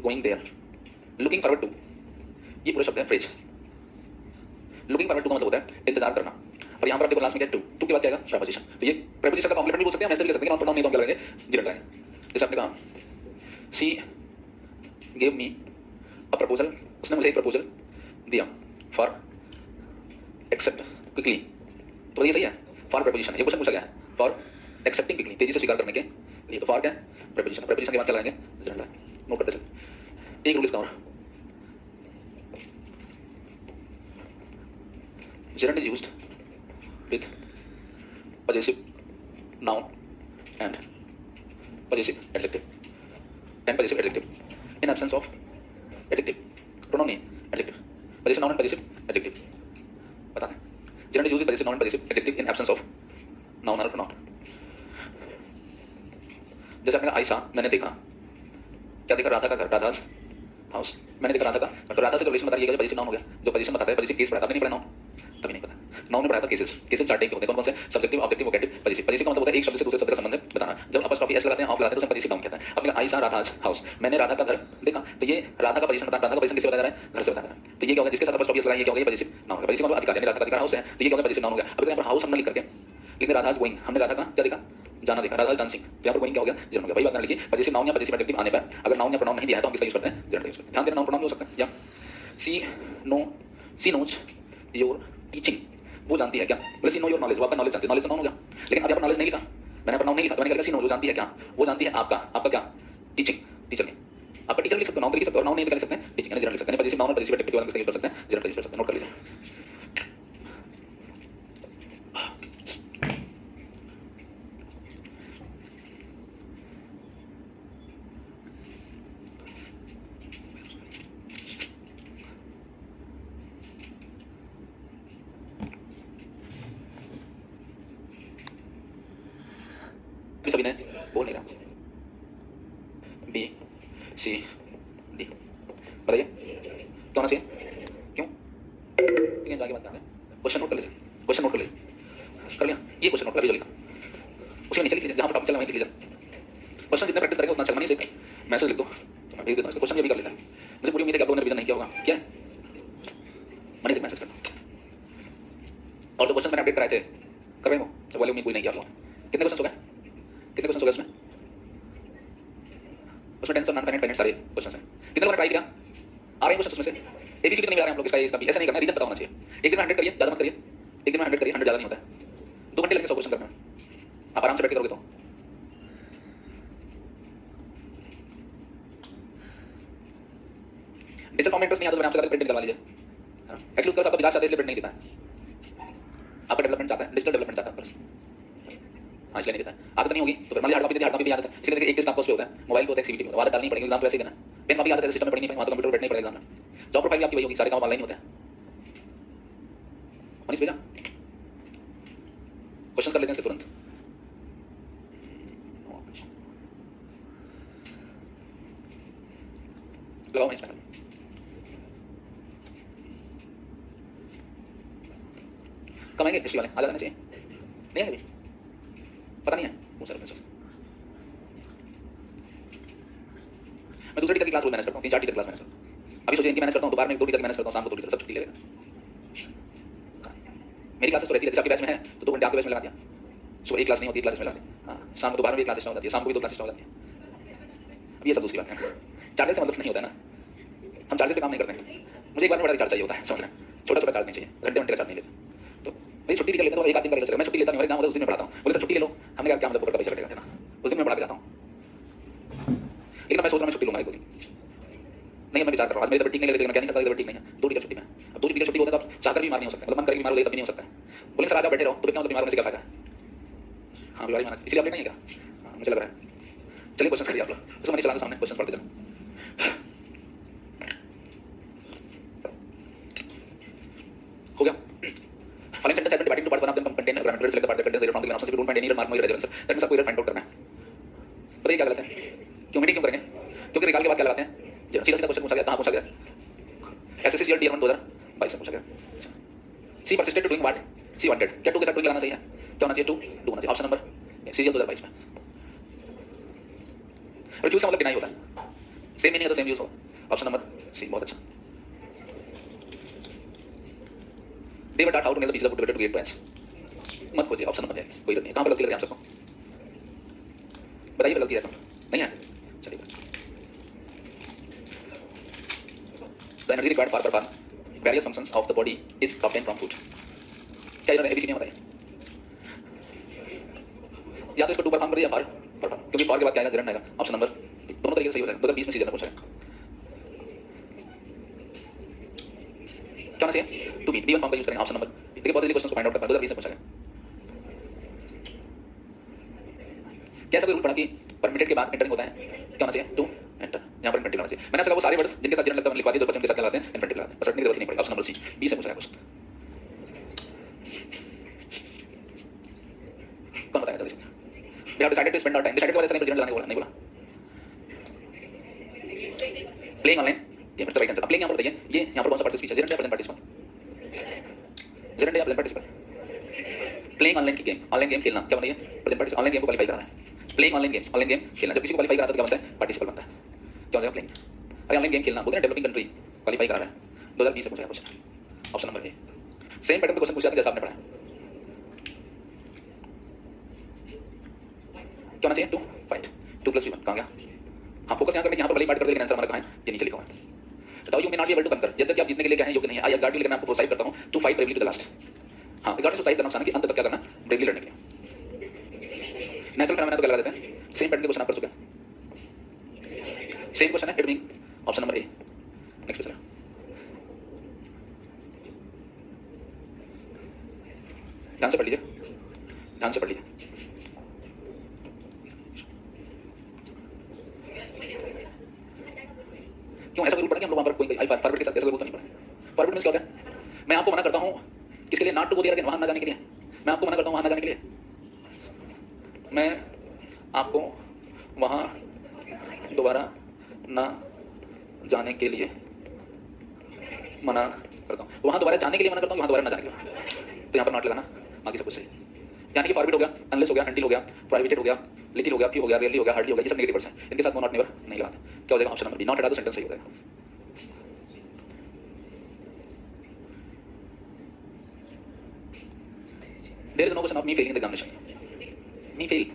going there, looking forward to, ये पूरा शब्द है फ्रेज। लुकिंग फॉरवर्ड टू का मतलब होता है इंतजार करना। और यहां पर आप देखो लास्ट में क्या है, टू के बाद क्या आएगा, प्रीपोजिशन। तो ये प्रीपोजिशन का कॉम्प्लीमेंट भी बोल सकते हैं, हम ऐसे भी कर सकते हैं, नाउन नहीं तो हम क्या लगाएंगे, जीरो लगाएंगे। जैसे आपने कहा she give me a proposal, उसने मुझे एक प्रपोजल दिया फॉर एक्सेप्ट क्विकली, तो ये सही है, फॉर प्रीपोजिशन है। ये क्वेश्चन पूछा गया है फॉर एक्सेप्टिंग क्विकली, तेजी से स्वीकार करने के लिए। तो फॉर क्या है, प्रीपोजिशन। प्रीपोजिशन के बाद क्या लगाएंगे, जीरो लगाएंगे। नोट करते चल, एक रूल इसका और, gerund is used with possessive noun and possessive adjective in absence of adjective, pronoun नहीं adjective, possessive noun and possessive adjective बता दें। gerund is used with possessive noun and possessive adjective in absence of noun or pronoun। जैसे आपने कहा आई सा, मैंने देखा, क्या देखा, राधा का घर, राधा's हाउस। मैंने देखा राधा का, तो राधा से जो रिलेशन बता रही है, पोजीशन नाउन हो गया। जो पोजीशन बताता है, पोजीशन केस पढ़ा था, नहीं पढ़ा नाउन, तभी नहीं पता। नाउन में पढ़ा था केसेस, केसेस चार टाइप के होते हैं, कौन कौन से, subjective, objective, vocative, possessive. Possessive का मतलब होता है एक शब्द से दूसरे शब्द का संबंध बताना। जब अपॉस्ट्रोफी एस लगाते हैं, ऑफ लगाते हैं, तो उसे पजेसिव नाउन कहते हैं। अब आई सा राधा's हाउस, मैंने राधा का घर देखा, तो ये राधा का पोजीशन बता, राधा का पोजीशन किससे बताया जा रहा है, घर से बताया जा रहा है। तो ये क्या होगा, जिसके साथ अपॉस्ट्रोफी एस लगाई, ये क्या होगा, ये पजेसिव नाउन है। पजेसिव मतलब अधिकार, यानी राधा का अधिकार हाउस है, तो ये क्या होगा, पजेसिव नाउन हो गया। अब यहाँ पर हाउस हमने लिख करके, लेकिन राधा's गोइंग, हमने राधा का क्या देखा, जाना देखा, राधा डांसिंग, तो यहाँ पर गोइंग क्या हो गया, जन्म हो गया। वही बात मैंने लिखी, पजेसिव नाउन या पजेसिव एडजेक्टिव आने पर अगर नाउन या प्रोनाउन नहीं दिया है तो हम किसका यूज करते हैं, जनरल का यूज करते हैं। ध्यान देना, नाउन प्रोनाउन हो सकता है। या सी नोज योर टीचिंग, वो जानती है क्या, बोले सी नो योर नॉलेज, वो आपका नॉलेज जानती है, नॉलेज तो नाउन हो गया। लेकिन अब यहाँ पर नॉलेज नहीं लिखा, मैंने यहाँ पर नाउन नहीं लिखा, तो मैंने कहा सी नो, वो जानती है क्या, वो जानती है आपका, आपका क्या, टीचिंग, टीचर की। आपका टीचर लिख सकते हो, नाउन लिख सकते हो, नाउन नहीं लिख सकते हैं, टीचिंग यानी जनरल लिख सकते हैं। पजेसिव नाउन और पजेसिव एडजेक्टिव वाला किसका यूज कर सकते हैं, जनरल का यूज कर सकते हैं। नोट कर लीजिए। सभी ने बोल नहीं रहा, बी सी डी, बताइए क्या होना चाहिए, क्यों, ठीक है, जाके बात करते हैं। क्वेश्चन नोट कर लीजिए, क्वेश्चन नोट कर लीजिए, कर लिया, ये क्वेश्चन नोट कर, अभी जो लिखा उसमें नीचे लिख लीजिए, जहाँ पर टॉपिक चला वहीं लिख लीजिए। क्वेश्चन जितना प्रैक्टिस करेंगे उतना अच्छा। मनी से मैसेज लिख दो, तो मैं भेज देता हूँ। क्वेश्चन भी कर लेता है, मुझे पूरी उम्मीद है कि आप लोगों ने रिवीजन नहीं किया होगा। क्या मनी से मैसेज करना, और जो क्वेश्चन मैंने अपडेट कराए थे कर रहे हो, तो वाले उम्मीद कोई नहीं किया आप लोगों ने। कितने क्वेश्चन हो गए, कितने क्वेश्चन हो गए उसमें, उसमें टेंस और नॉन फाइनाइट फाइनाइट सारे क्वेश्चन हैं। कितने लोगों ने ट्राई किया, आ रहे हैं क्वेश्चन उसमें से, एबीसी तो नहीं आ रहे हैं हम लोग, इसका इसका भी ऐसा नहीं करना, रीजन पता होना चाहिए। एक दिन में 100 करिए, ज्यादा मत करिए, एक दिन में 100 करिए, 100 ज्यादा नहीं होता है। 2 घंटे लगेंगे 100 क्वेश्चन करने में, आप आराम से बैठ के करोगे तो। डिजिटल फॉर्म में इंटरेस्ट नहीं आता तो आराम से प्रिंट करवा लीजिए। एक्चुअली उसका आपका विकास चाहते हैं, इसलिए प्रिंट नहीं देता है, आपका डेवलपमेंट चाहता है, डिजिटल डेवलपमेंट चाहता है बस। हाँ, इसलिए नहीं देता है। आदत नहीं होगी तो फिर मान लीजिए हार्ड कॉपी दे, हार्ड कॉपी भी आदत है, इसी तरह एक टेस्ट आपको उस पे होता है, मोबाइल पे होता है, सीबीटी में आदत डालनी पड़ेगी, एग्जाम पे ऐसे ही देना। पेन कॉपी आदत है, सिस्टम में पढ़ नहीं पाएंगे, वहाँ तो कंप्यूटर बैठना ही पड़ेगा एग्जाम में। जॉब प्रोफाइल आपकी वही होगी, सारे काम ऑनलाइन होते हैं। मनीष भेजा क्वेश्चन कर लेते हैं तुरंत। लगाओ मनीष पैनल, कब आएंगे हिस्ट्री वाले, आ जाना चाहिए, नहीं आएंगे, पता नहीं है बहुत सारे मैसेज। मैं दूसरे टीचर की क्लास रोज मैनेज करता हूँ, 3-4 टीचर क्लास मैनेज करता हूँ। अभी सोचिए इनकी मैनेज करता हूँ, दोपहर में 2 टीचर मैनेज करता हूँ, शाम को 2 टीचर, सब छुट्टी ले लेगा। मेरी क्लासेस तो रहती है, जैसे आपके बैच में है तो 2 घंटे आपके बैच में लगा दिया, सुबह एक क्लास नहीं होती, एक क्लास में लगा दिया। हाँ, शाम को दोपहर में एक क्लास हो जाती है, शाम को भी 2 क्लास हो जाती है। अब ये सब दूसरी बात है, चार्जेस से मतलब नहीं होता है ना, हम चार्जेस पे काम नहीं करते हैं। मुझे एक बार में बड़ा रिचार्ज चाहिए होता है, समझ रहे हैं, छोटा छोटा चार्ज नहीं चाहिए, घंटे घंटे का चार्ज नहीं लेते। तो मेरी छुट्टी टीचर लेते हैं, एक आध दिन का लेते, मैं छुट्टी लेता नहीं, मेरे काम होता है उस दिन मैं पढ़ाता हूँ। बोले सर छुट्टी ले लो, हमने कहा क्या मतलब पकड़ का पैसा कटेगा ना, उस दिन मैं पढ़ा के जाता हूँ। लेकिन मैं सोच रहा हूँ छुट्टी लूंगा एक दिन, नहीं मैं विचार कर रहा हूँ, मेरी तबीयत ठीक नहीं लग रही, मैं क्या नहीं सकता, ठीक नहीं है, 2 टीचर छुट्टी में। अब 2 टीचर छुट्टी होता है तो आप चाहकर भी बीमार नहीं हो सकते, मतलब मन करके बीमार हो तब भी नहीं हो सकता है। बोले सर आकर बैठे रहो, तो क्या बीमार होने से क्या फायदा है। हाँ बीमारी माना, इसलिए अपडेट नहीं है क्या, मुझे लग रहा है। चलिए क्वेश्चन करिए आप लोग, उसको मैंने चलाना सामने, क्वेश्चन पढ़ते चलो। Don't find any error mark no error answer, that means आपको एरर फाइंड आउट करना है। बताइए क्या गलत है, क्यों मीटिंग क्यों करेंगे, क्योंकि निकाल के बाद क्या लगाते हैं, सीधा सीधा क्वेश्चन पूछा गया, कहां पूछा गया, एसएससी टियर 1 2022 में पूछा गया। She persisted to doing what she wanted, क्या टू के साथ डूइंग लगाना सही है, क्या होना चाहिए, टू होना चाहिए, ऑप्शन नंबर सीजीएल 2022 में। रिफ्यूज का मतलब डिनाई होता है, सेम मीनिंग है तो सेम यूज हो, ऑप्शन नंबर सी, बहुत अच्छा। They were taught how to make the piece of wood to get points, मत खोजिए, ऑप्शन नंबर है, कोई गलती नहीं। कहां पर गलती कर रहे हैं आप सबको बताइए, गलती है तो नहीं है, चलिए। The energy required for perform various functions of the body is obtain from food, क्या इन्होंने एबीसी नहीं बताया, या तो इसको टू परफॉर्म करिए या फॉर परफॉर्म, क्योंकि फॉर के बाद क्या आएगा, जेरंड आएगा, ऑप्शन नंबर दोनों तरीके से सही हो जाएगा, 2020 में सीजन में पूछा है। क्या होना चाहिए, टू बी डी1 फॉर्म का यूज करेंगे, ऑप्शन नंबर, देखिए बहुत जल्दी क्वेश्चन को फाइंड आउट करता है, 2020 में पूछा गया। कैसा कोई रूल पढ़ा कि परमिटेड के बाद एंटरिंग होता है, क्या होना चाहिए, टू एंटर, यहां पर इन्फिनिटिव होना चाहिए। मैंने आपसे कहा वो सारे वर्ड्स जिनके साथ जेरंड लगता है लिखवा दिए, जो बच्चों के साथ क्या लगाते हैं, इन्फिनिटिव लगाते हैं, बस रटने की जरूरत नहीं पड़ेगी, ऑप्शन नंबर सी, 20 से पूछा गया क्वेश्चन। कौन बताएगा जल्दी से, we have decided to spend our time, decided के बाद ऐसा नहीं जेरंड लगाने बोला, नहीं बोला। प्लेइंग ऑनलाइन ये मतलब राइट आंसर, अब प्लेइंग यहां पर बताइए, ये यहां पर कौन सा पार्टिसिपेंट है, जेरंड या प्रेजेंट पार्टिसिपेंट, जेरंड या प्रेजेंट पार्टिसिपेंट। प्लेइंग ऑनलाइन की गेम, ऑनलाइन गेम खेलना क्या बताइए, प्रेजेंट पार्टिसिपेंट, ऑनलाइन गेम को क्वालीफाई करा है, playing online games, online game खेलना, जब किसी को क्वालीफाई कराता है तो क्या बनता है, पार्टिसिपल बनता है, क्या हो जाएगा, प्लेइंग। अरे ऑनलाइन गेम खेलना बोलते हैं डेवलपिंग कंट्री क्वालीफाई करा रहा है, 2020 से पूछा गया question, option number A. Same pattern पे क्वेश्चन पूछा था जैसा आपने पढ़ा, क्या होना चाहिए, टू फाइट, 2 + 1 कहां गया, हाँ फोकस यहां करने, यहां पर भले पार्ट कर दे, लेकिन आंसर हमारा कहां है, ये नीचे लिखा हुआ है। बताओ you may not be able to conquer, यद्यपि आप जीतने के लिए कहे योग्य नहीं है, आई एग्जैक्टली, लेकिन मैं आपको प्रोत्साहित करता हूं to fight bravely to the last. हां एग्जैक्टली प्रोत्साहित करना कि अंत तक क्या करना, ब्रेवली लड़ने के लिए। नेचुरल फिनोमेना तो क्या लगा देते हैं, सेम पैटर्न के क्वेश्चन आप कर चुके हैं, सेम क्वेश्चन है, it mean option number A. Next question, ध्यान से पढ़ लीजिए, ध्यान से पढ़ लीजिए। क्यों ऐसा रूल पढ़ा कि हम लोग वहां पर कोई आई फॉरवर्ड के साथ ऐसा रूल तो नहीं पढ़ा। फॉरवर्ड मींस क्या होता है, मैं आपको मना करता हूं किसके लिए, not to go there again, वहां ना जाने के लिए, मैं आपको मना करता हूं वहां ना जाने के लिए, मैं आपको वहां दोबारा ना जाने के लिए मना करता हूं, वहां दोबारा जाने के लिए मना करता हूं, वहां दोबारा ना जाने के लिए, तो यहां पर नॉट लगाना, बाकी सब कुछ सही। यानी कि फॉरवर्ड हो गया, अनलेस हो गया, अनटिल हो गया, प्रोहिबिटेड हो गया, लिटिल हो गया, फ्यू हो गया, रियली हो गया, हार्डली हो गया, ये सब नेगेटिव वर्ड्स हैं, इनके साथ नो नॉट नेवर नहीं लगाते, क्या हो जाएगा, ऑप्शन नंबर बी, नॉट हटा दो, सेंटेंस सही हो जाएगा। There is no question of me failing in the examination, me fail,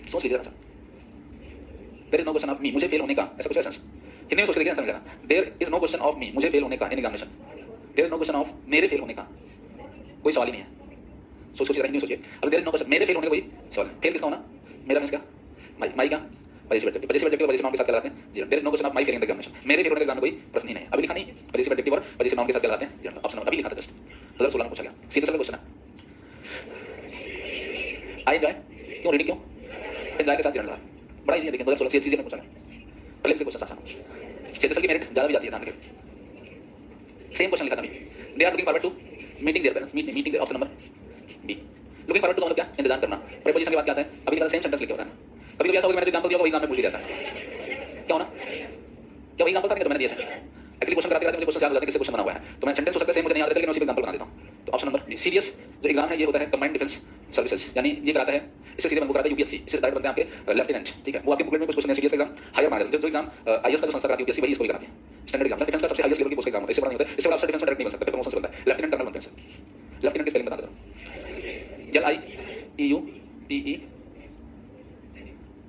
सोच लीजिए अच्छा, there is no question of me, मुझे फेल होने का, ऐसा कुछ है सेंस, हिंदी में सोच के देखिए आंसर मिलेगा, there is no question of me, मुझे फेल होने का in examination, there is no question of मेरे फेल होने का, कोई सवाल ही नहीं है, सोचिए हिंदी में सोचिए, अब देयर इज नो क्वेश्चन मेरे फेल होने का कोई सवाल, फेल किसका होना, मेरा मींस क्या, माई का possessive adjective, possessive adjective possessive noun के साथ क्या लगाते हैं, जी there is no question of my failing in the examination, मेरे फेल होने का एग्जाम में कोई प्रश्न ही नहीं है, अभी लिखा नहीं, पजेसिव एडजेक्टिव और पजेसिव नाउन के साथ क्या लगाते हैं, जी ऑप्शन नंबर अभी लिखा था जस्ट 2016 में पूछा गया, सीधा सा क्वेश्चन है। आई एंजॉय, क्यों रीडिंग, क्यों एंजॉय के साथ जनरल, बड़ा इजी है, लेकिन 2016 सीएससी में पूछा गया, पहले से क्वेश्चन आसान, सीएससी की मेरिट ज्यादा भी जाती है, ध्यान रखिए। सेम क्वेश्चन लिखा था मैं, they are looking forward to meeting their parents, meeting option number B, looking forward to मतलब क्या, इंतजार करना, प्रीपोजिशन के बाद क्या आता है, अभी लिखा सेम सेंटेंस लिखे होता है, कभी कभी ऐसा होगा मैंने एग्जांपल दिया होगा एग्जाम में पूछ लिया जाता है, क्या होना, क्या वही एग्जांपल था नहीं तो मैंने दिया था, एक्चुअली क्वेश्चन कराते कराते मुझे क्वेश्चन याद हो जाता है किससे क्वेश्चन बना हुआ है, तो मैं सेंटेंस हो सकता है सेम मुझे नहीं याद रहता, लेकिन उसी पे एग्जांपल बना देता हूं, तो ऑप्शन नंबर बी, सीडीएस जो एग्जाम है ये होता है कंबाइंड डिफेंस सर्विसेज, यानी ये कराता है, इससे सीधे वो कराता है यूपीएससी, इससे डायरेक्ट बनते हैं आपके लेफ्टिनेंट, ठीक है, वो आपके बुकलेट में कुछ क्वेश्चन है सीडीएस का एग्जाम हायर माना जाता है, जो एग्जाम आईएएस का जो संस्था कराती है यूपीएससी वही इसको भी कराती है, स्टैंडर्ड एग्जाम डिफेंस का सबसे हाईएस्ट लेवल की पोस्ट का एग्जाम होता है, इससे बड़ा नहीं होता है, इससे बड़ा अफसर डिफेंस में डायरेक्ट नहीं बन सकता, प्रमोशन से बनता है, लेफ्टिनेंट कर्नल बनते हैं सर, लेफ्टिनेंट की स्पेलिंग बता देता हूं, LIEUTE,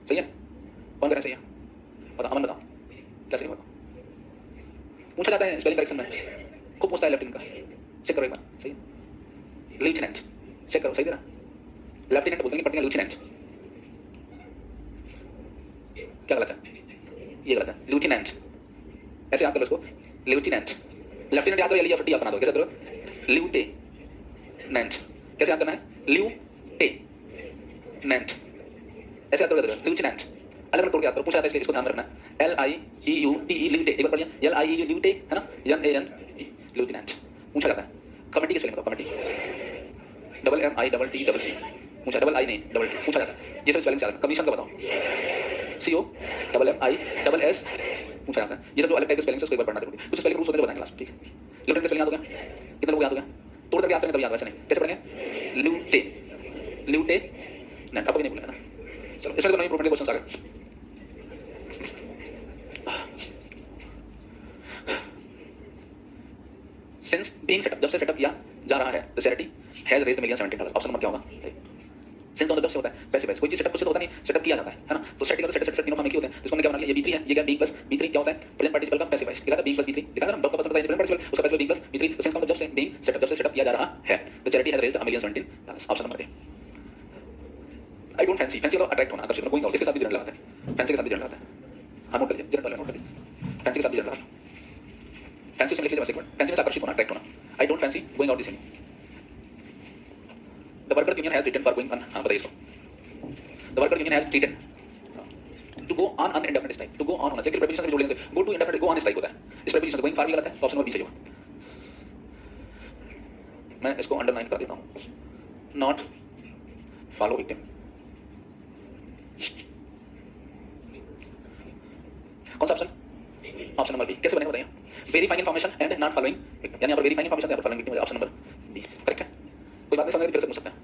सही है, कौन कह रहा है सही है, बताओ अमन बताओ क्या सही बताओ, पूछा जाता है स्पेलिंग करेक्शन में, खूब पूछता है लेफ्टिनेंट का, चेक करो एक बार, सही है, लेफ्टिनेंट चेक करो, सही दे रहा, लेफ्टिनेंट बोलते हैं पढ़ते हैं लेफ्टिनेंट, क्या गलत है, ये गलत है, लेफ्टिनेंट, ऐसे याद कर लो इसको, लेफ्टिनेंट, लेफ्टिनेंट याद करो, एल टी अपना दो, कैसे करो, लेफ्टिनेंट, कैसे याद करना है, लेफ्टिनेंट, ऐसे याद करो, लेफ्टिनेंट, अलग अलग तोड़ के याद करो, पूछा जाता है इसलिए इसको ध्यान में रखना है, LIEUTE, लिंटे, एक बार पढ़िए, LIEUTE है ना, NANT, लेफ्टिनेंट, पूछा जाता है, कमेटी की स्पेलिंग बताओ, committee, double M I double T double T पूछा, डबल आई नहीं डबल टी पूछा जाता है, ये सब स्पेलिंग से आता है। कमीशन का बताओ, C O double M I double S पूछा जाता है। ये सब जो अलग टाइप के स्पेलिंग से उसको एक बार पढ़ना जरूरी है। कुछ स्पेलिंग रूल्स होते हैं जो बताएंगे क्लास में, ठीक है। ल्यूटेन का स्पेलिंग याद हो गया? कितने लोग याद हो गया? तोड़ करके याद करेंगे तभी याद, वैसे नहीं। कैसे पढ़ेंगे? ल्यूटे ल्यूटे नहीं, आपको भी नहीं भूलना है ना। चलो इसमें तो नई इंप्रूवमेंट के क्वेश्चन आ गए। सिंस बीइंग सेटअप, जब से सेटअप किया जा रहा है, the charity has raised $1,70,000। Option number क्या होगा? सिंस का मतलब से होता है पैसे पैसे, कोई चीज सेटअप कुछ तो होता नहीं, सेटअप किया जाता है ना। तो सेट का सेट तीनों काम एक ही होते हैं। तो इसको हमने क्या बना लिया, ये B3 है, ये क्या B प्लस B3 क्या होता है? प्रेजेंट पार्टिसिपल का पैसे पैसे, लिखा था B प्लस B3, लिखा था ना, वर्ब का पर्सन प्रेजेंट पार्टिसिपल, उसका पैसे B प्लस B3। तो सिंस का मतलब जब से बीइंग सेटअप, जब से सेटअप किया जा रहा है, the charity has raised $1,70,000। Option number A. I don't fancy, fancy मतलब अट्रैक्ट होना, आकर्षित होना, गोइंग आउट, इसके साथ भी जनरल लगाता है, फैंसी के साथ भी जनरल लगाता है। हाँ नोट कर लीजिए, जनरल नोट कर लीजिए, फैंसी के साथ भी जनरल लगाता है। फैंसी से लिख लीजिए बस एक मिनट, फैंसी में से आकर्षित होना, अट्रैक्ट होना। I don't fancy going out this evening. The worker union has written for going on, हाँ बताइए इसको। The worker union has written to go on unindefinite strike, to go on होना चाहिए, प्रीपोजिशन से जोड़ लेंगे, go to indefinite, go on strike होता है। इस प्रीपोजिशन से गोइंग फॉर भी गलत है, तो ऑप्शन नंबर बी सही होगा। मैं इसको अंडरलाइन कर देता हूं, नॉट फॉलो विक्टिम। कौन सा ऑप्शन? Option number B. कैसे बनेगा बताइए? Verifying information and not following, यानी यहाँ पर वेरीफाइंग इन्फॉर्मेशन यहाँ पर following victim, option number B correct है। कोई बात नहीं समझ में, फिर से पूछ सकते हैं।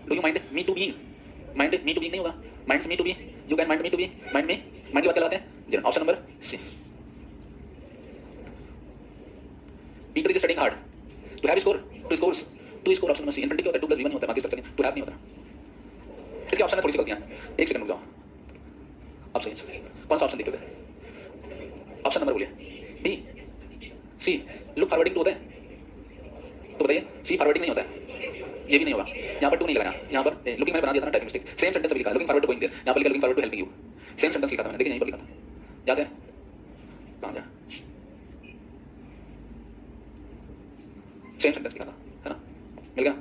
Do you mind me to being, mind me to being नहीं होगा, minds me to be, you can mind me to be, mind में माइंड की बात चलाते हैं जी। Option number C. Peter is studying hard to have score, to scores, to score, option number C. Infinity होता है 2 + 1 होता है, बाकी स्ट्रक्चर टू हैव नहीं होता। इसके ऑप्शन में थोड़ी सी गलतियां हैं, एक सेकंड रुक जाओ। आप सही कौन सा ऑप्शन देखते थे? ऑप्शन नंबर बोलिए, D C. Look forwarding to होता है तो बताइए, सी फॉरवर्डिंग नहीं होता है, ये भी नहीं होगा। यहाँ पर टू नहीं लगाना, यहाँ पर लुकिंग मैंने बना दिया था ना, टाइप मिस्टेक। सेम सेंटेंस भी लिखा, looking forward to going there, यहाँ पर लिखा looking forward to helping you. Same sentence लिखा था मैंने, देखिए यहीं पर लिखा था, याद है? कहाँ गया? सेम सेंटेंस लिखा था, है ना? मिल गया?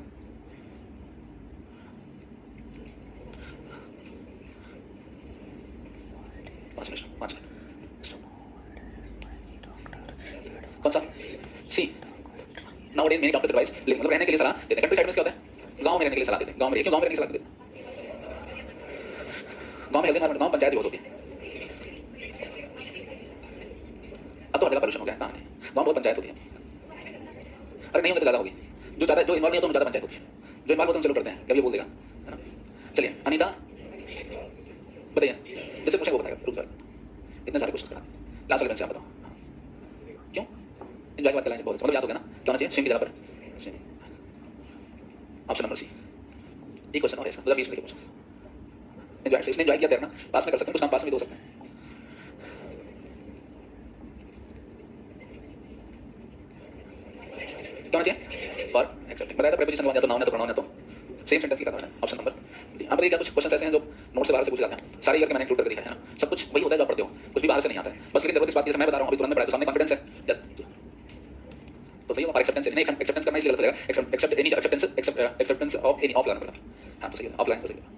पाँच मिनट कौन सा? C. Nowadays many doctors advise, मतलब रहने के लिए सलाह देते हैं। कंट्री साइड में क्या होता है? गांव में रहने के लिए सलाह देते हैं। गांव में क्यों गांव में रहने की सलाह देते हैं? गांव में हेल्दी एनवायरनमेंट, गांव पंचायत बहुत होती है। अब तो हर जगह पॉल्यूशन हो गया है, कहाँ नहीं, गांव बहुत पंचायत होती है। अरे नहीं होने तो ज्यादा होगी, जो ज्यादा जो इन्वॉल्व नहीं होता तो ज्यादा पंचायत होती है, जो इन्वॉल्व होते हैं चलो करते हैं, कभी बोल देगा, है ना? चलिए अनीता बताइए, जैसे पूछेंगे वो बताएगा, रुक जाओ। इतने सारे क्वेश्चन करा, लास्ट वाले में से आप बताओ क्यों एंजॉय की बात करें, बहुत मतलब याद हो गया ना? क्या होना चाहिए स्विम की जगह पर? Option number C. एक क्वेश्चन और है इसका, 2020 में क्वेश्चन एंजॉय से, इसने एंजॉय किया तैरना, पास में कर सकते हैं, कुछ काम पास में भी हो सकते हैं। क्या होना चाहिए? और एक्सेप्टिंग बताया था, प्रीपोजिशन बन जाता, नाउन है तो प्रोनाउन है तो सेम सेंटेंस लिखा था मैंने, ऑप्शन नंबर डी। आप बताइए क्या कुछ क्वेश्चन ऐसे हैं जो नोट से बाहर से पूछ जाते हैं? सारे ईयर के मैंने इंक्लूड करके दिखाया है ना, सब कुछ वही होता है जो आप पढ़ते हो, कुछ भी बाहर से नहीं आता है। बस लेकिन जरूरत इस बात की, मैं बता रहा हूं अभी तुरंत में पढ़ा तो सामने कॉन्फिडेंस है तो सही होगा। एक्सेप्टेंस नहीं, एक्सेप्टेंस करना इसलिए गलत हो जाएगा, except any acceptance of any of line, हां तो सही है, ऑफ लाइन तो सही है।